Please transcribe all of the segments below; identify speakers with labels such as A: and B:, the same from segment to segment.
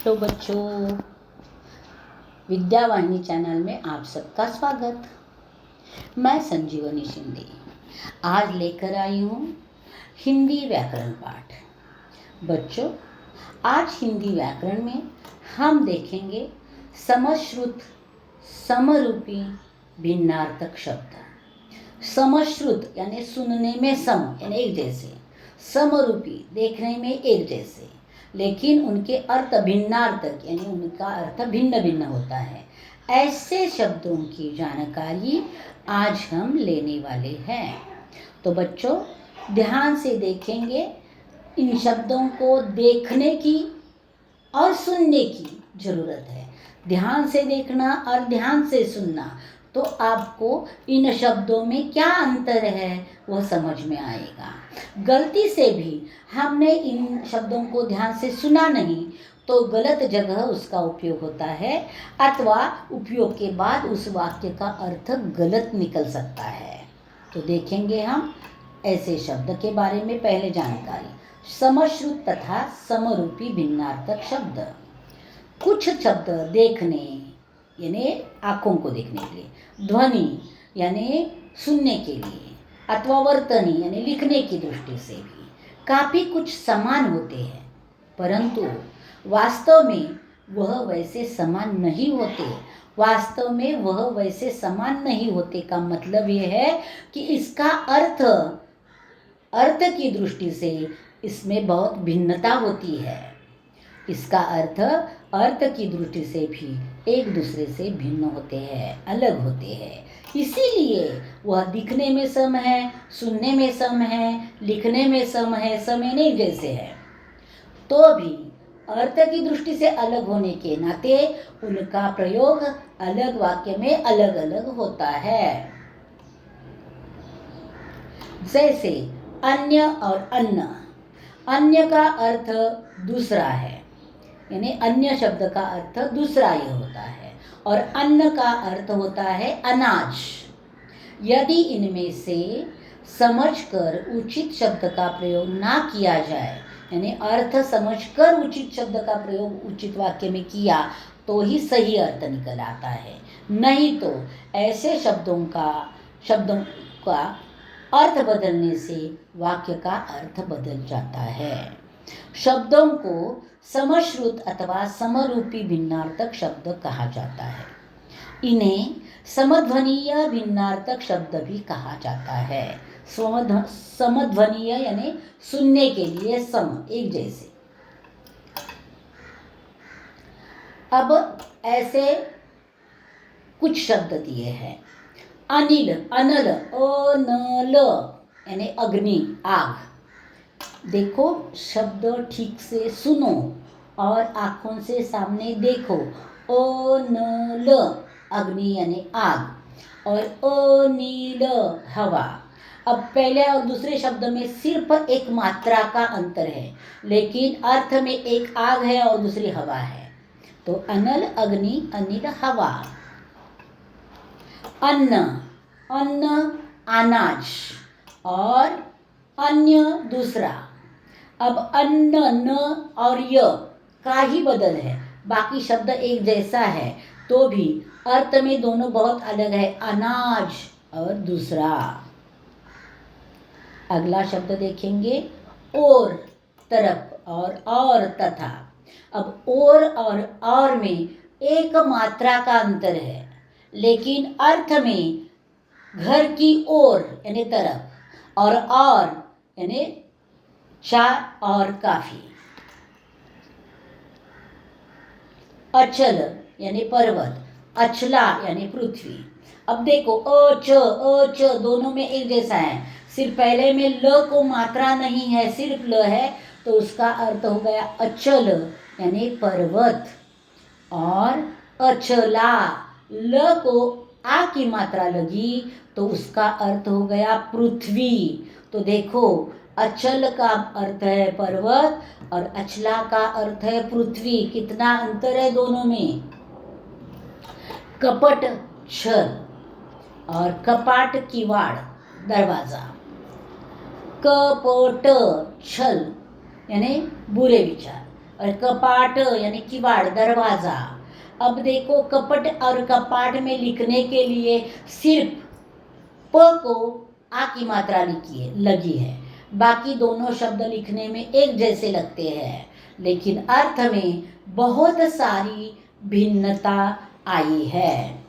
A: Hello बच्चों, Vidyavahini channel में आप सबका स्वागत। मैं संजीवनी शिंदे आज लेकर आई हूँ हिंदी व्याकरण पाठ। बच्चों, आज हिंदी व्याकरण में हम देखेंगे समश्रुत, समरूपी, भिन्नार्थक शब्द। समश्रुत यानी सुनने में सम यानी एक जैसे, समरूपी देखने में एक जैसे, लेकिन उनके अर्थ भिन्नार्थक यानी उनका अर्थ भिन्न भिन्न होता है। ऐसे शब्दों की जानकारी आज हम लेने वाले हैं। तो बच्चों, ध्यान से देखेंगे। इन शब्दों को देखने की और सुनने की जरूरत है। ध्यान से देखना और ध्यान से सुनना, तो आपको इन शब्दों में क्या अंतर है वो समझ में आएगा। गलती से भी हमने इन शब्दों को ध्यान से सुना नहीं तो गलत जगह उसका उपयोग होता है, अथवा उपयोग के बाद उस वाक्य का अर्थ गलत निकल सकता है। तो देखेंगे हम ऐसे शब्द के बारे में। पहले जानकारी, समश्रुत तथा समरूपी भिन्नार्थक शब्द। कुछ शब्द देखने यानी आँखों को देखने के लिए, ध्वनि यानी सुनने के लिए, अथवा वर्तनी यानी लिखने की दृष्टि से भी काफ़ी कुछ समान होते हैं, परंतु वास्तव में वह वैसे समान नहीं होते। वास्तव में वह वैसे समान नहीं होते का मतलब यह है कि इसका अर्थ की दृष्टि से इसमें बहुत भिन्नता होती है। इसका अर्थ की दृष्टि से भी एक दूसरे से भिन्न होते हैं, अलग होते हैं। इसीलिए वह दिखने में सम है, सुनने में सम है, लिखने में सम है, समय नहीं जैसे है, तो भी अर्थ की दृष्टि से अलग होने के नाते उनका प्रयोग अलग वाक्य में अलग अलग होता है। जैसे अन्य और अन्न। अन्य का अर्थ दूसरा है, यानी अन्य शब्द का अर्थ दूसरा ही होता है, और अन्न का अर्थ होता है अनाज। यदि इनमें से समझकर उचित शब्द का प्रयोग ना किया जाए, यानी अर्थ समझकर उचित शब्द का प्रयोग उचित वाक्य में किया तो ही सही अर्थ निकल आता है, नहीं तो ऐसे शब्दों का अर्थ बदलने से वाक्य का अर्थ बदल जाता है। शब्दों को समश्रुत अथवा समरूपी भिन्नार्थक शब्द कहा जाता है। इन्हें समध्वनीय भिन्नार्थक शब्द भी कहा जाता है। समध्वनीय यानी सुनने के लिए सम, एक जैसे। अब ऐसे कुछ शब्द दिए हैं। अनिल, अनल, अनल यानी अग्नि, आग। देखो, शब्द ठीक से सुनो और आँखों से सामने देखो। अनल अग्नि यानी आग, और अनील हवा। अब पहले और दूसरे शब्द में सिर्फ एक मात्रा का अंतर है, लेकिन अर्थ में एक आग है और दूसरी हवा है। तो अनल, अग्नि, अनिल, हवा। अन्न, अन्न अनाज, और अन्य दूसरा। अब अन्न, न और य का ही बदल है, बाकी शब्द एक जैसा है, तो भी अर्थ में दोनों बहुत अलग है, अनाज और दूसरा। अगला शब्द देखेंगे, और, तरफ और तथा। अब और में एक मात्रा का अंतर है, लेकिन अर्थ में घर की ओर यानी तरफ, और यानी चार और काफी। अचल यानी पर्वत, अचला यानी पृथ्वी। अब देखो, अच दोनों में एक जैसा है, सिर्फ पहले में ल को मात्रा नहीं है, सिर्फ ल है, तो उसका अर्थ हो गया अचल यानी पर्वत। और अचला, ल को आ की मात्रा लगी तो उसका अर्थ हो गया पृथ्वी। तो देखो, अचल का अर्थ है पर्वत और अचला का अर्थ है पृथ्वी। कितना अंतर है दोनों में। कपट, छल, और कपाट, किवाड़, दरवाजा। कपट, छल यानी बुरे विचार, और कपाट यानी किवाड़ दरवाज़ा। अब देखो कपट और कपाट में लिखने के लिए सिर्फ प को आ की मात्रा लगी है। बाकी दोनों शब्द लिखने में एक जैसे लगते हैं, लेकिन अर्थ में बहुत सारी भिन्नता आई है।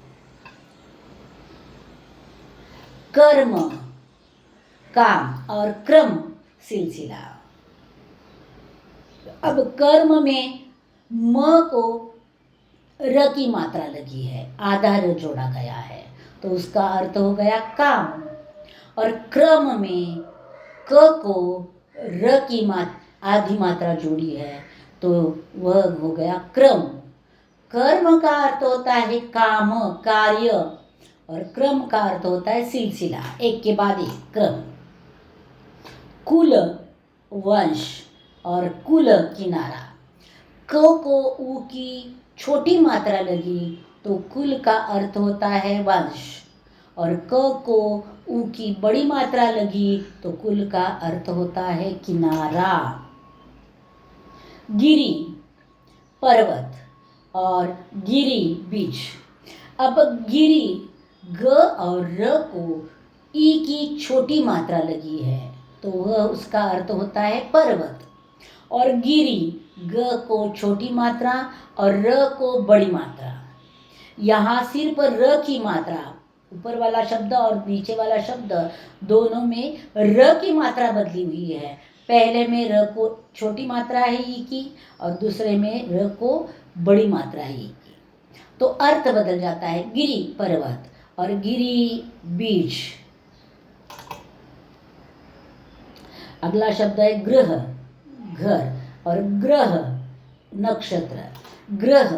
A: कर्म काम और क्रम सिलसिला। अब कर्म में म को र की मात्रा लगी है, आधा र जोड़ा गया है, तो उसका अर्थ हो गया काम। और क्रम में क को र की आधी मात्रा जोड़ी है, तो वह हो गया क्रम। कर्म का अर्थ होता है काम कार्य, और क्रम का अर्थ होता है सिलसिला, एक के बाद एक क्रम। कुल वंश और कुल किनारा। क को उ की छोटी मात्रा लगी तो कुल का अर्थ होता है वंश, और क को उ की बड़ी मात्रा लगी तो कुल का अर्थ होता है किनारा। गिरी पर्वत और गिरी बीच। अब गिरी ग और र को ई की छोटी मात्रा लगी है, तो वह उसका अर्थ होता है पर्वत। और गिरी ग को छोटी मात्रा और र को बड़ी मात्रा। यहाँ सिर्फ र की मात्रा, ऊपर वाला शब्द और नीचे वाला शब्द दोनों में र की मात्रा बदली हुई है। पहले में र को छोटी मात्रा है ई की, और दूसरे में र को बड़ी मात्रा है ई की, तो अर्थ बदल जाता है। गिरी पर्वत और गिरी बीज। अगला शब्द है ग्रह घर, और ग्रह नक्षत्र। ग्रह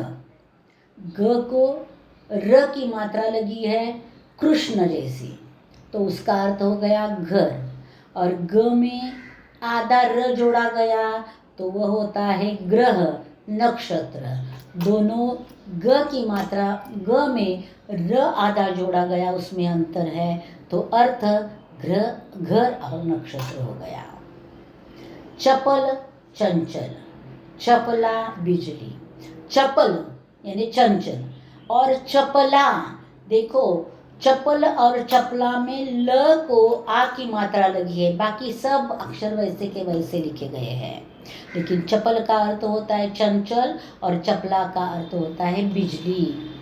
A: ग को र की मात्रा लगी है कृष्ण जैसी, तो उसका अर्थ हो गया घर। और ग में आधा र जोड़ा गया तो वह होता है ग्रह नक्षत्र। दोनों ग की मात्रा, ग में र आधा जोड़ा गया उसमें अंतर है, तो अर्थ घर और नक्षत्र हो गया। चपल चंचल, चपला बिजली। चपल यानी चंचल, और चपला देखो चपल और चपला में ल को आ की मात्रा लगी है, बाकी सब अक्षर वैसे के वैसे लिखे गए हैं, लेकिन चपल का अर्थ होता है चंचल और चपला का अर्थ होता है बिजली।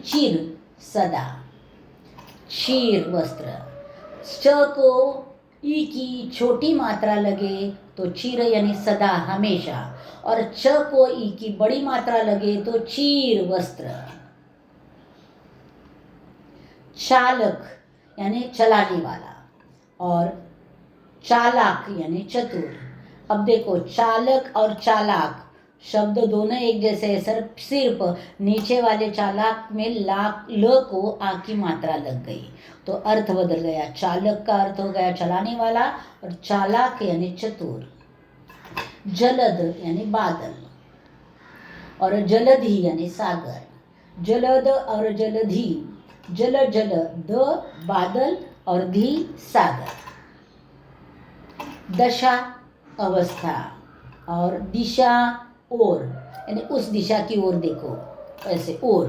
A: चिर सदा, चीर वस्त्र। च को ई की छोटी मात्रा लगे तो चिर यानी सदा हमेशा, और च को ई की बड़ी मात्रा लगे तो चीर वस्त्र। चालक यानी चलाने वाला, और चालाक यानी चतुर। अब देखो चालक और चालाक शब्द दोनों एक जैसे है, सिर्फ नीचे वाले चालाक में ल को आ की मात्रा लग गई, तो अर्थ बदल गया। चालक का अर्थ हो गया चलाने वाला, और चालाक यानी चतुर। जलद यानी बादल, और जलधि यानी सागर। जलद और जलधि, जल द बादल और धी सागर। दशा अवस्था, और दिशा ओर, यानी उस दिशा की ओर देखो, ऐसे ओर।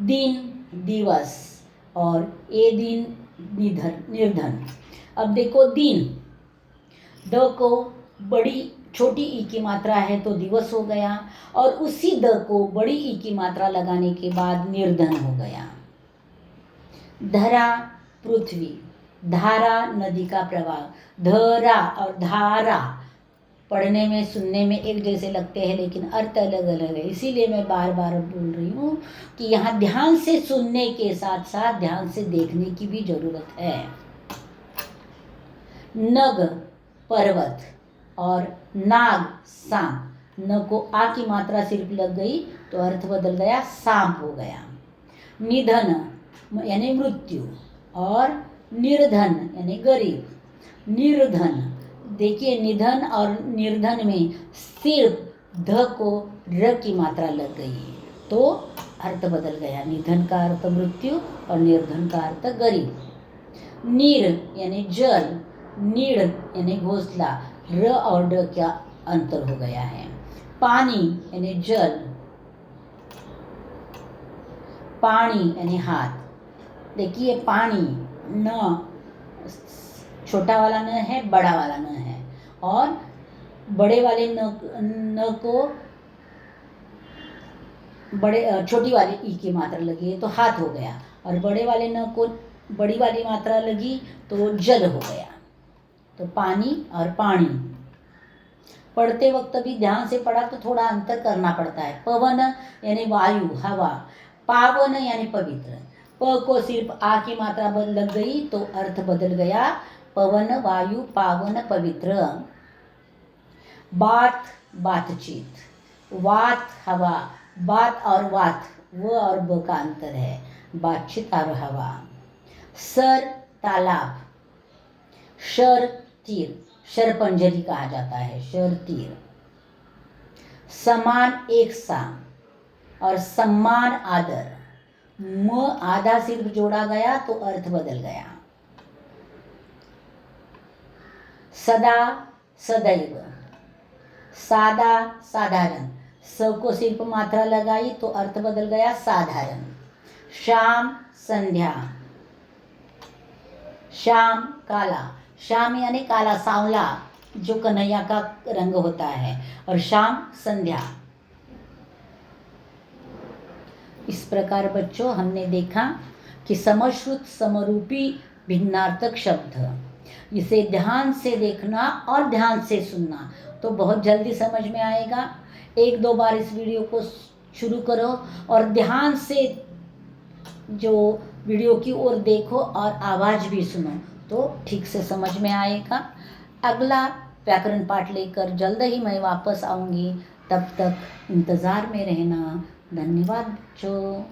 A: दिन दिवस, और ए दिन निर्धन। अब देखो दिन, द को बड़ी छोटी ई की मात्रा है तो दिवस हो गया, और उसी द को बड़ी ई की मात्रा लगाने के बाद निर्धन हो गया। धरा पृथ्वी, धारा नदी का प्रवाह। धरा और धारा पढ़ने में सुनने में एक जैसे लगते हैं, लेकिन अर्थ अलग अलग है, इसीलिए मैं बार बार बोल रही हूँ कि यहाँ ध्यान से सुनने के साथ साथ ध्यान से देखने की भी जरूरत है। नग पर्वत, और नाग सांप। न को आ की मात्रा सिर्फ लग गई तो अर्थ बदल गया, सांप हो गया। निधन यानी मृत्यु, और निर्धन यानी गरीब। निर्धन, देखिए निधन और निर्धन में सिर्फ ध को र की मात्रा लग गई तो अर्थ बदल गया। निधन का अर्थ मृत्यु और निर्धन का अर्थ गरीब। नीर यानी जल, नीड़ यानी घोंसला, र और ड का अंतर हो गया है। पानी यानी जल, पानी यानी हाथ। देखिए पानी न छोटा वाला न है, बड़ा वाला न है, और बड़े वाले न को छोटी वाली ई की मात्रा लगी है तो हाथ हो गया, और बड़े वाले न को बड़ी वाली मात्रा लगी तो जल हो गया। तो पानी और पानी पढ़ते वक्त भी ध्यान से पढ़ा तो थोड़ा अंतर करना पड़ता है। पवन यानी वायु, हवा। पावन यानी पवित्र। प को सिर्फ आ की मात्रा लग गई तो अर्थ बदल गया, पवन, वायु, पावन, पवित्र। बात, बातचीत। वात, हवा। बात और वात, व और ब का अंतर है, बातचीत और हवा। सर, तालाब। शर, तीर, शरपंजरी कहा जाता है, शर तीर। समान, एक सा, और सम्मान, आदर। म आधा सिर्फ जोड़ा गया तो अर्थ बदल गया। सदा, सदैव। सादा, साधारण। स को सिर्फ मात्रा लगाई तो अर्थ बदल गया, साधारण। शाम, संध्या। शाम, काला। शाम यानी काला, सांवला, जो कन्हैया का रंग होता है, और शाम, संध्या। इस प्रकार बच्चों हमने देखा कि समश्रुत समरूपी भिन्नार्थक शब्द, इसे ध्यान से देखना और ध्यान से सुनना तो बहुत जल्दी समझ में आएगा। एक दो बार इस वीडियो को शुरू करो और ध्यान से जो वीडियो की ओर देखो और आवाज़ भी सुनो तो ठीक से समझ में आएगा। अगला व्याकरण पाठ लेकर जल्द ही मैं वापस आऊँगी, तब तक इंतज़ार में रहना। धन्यवाद बच्चों।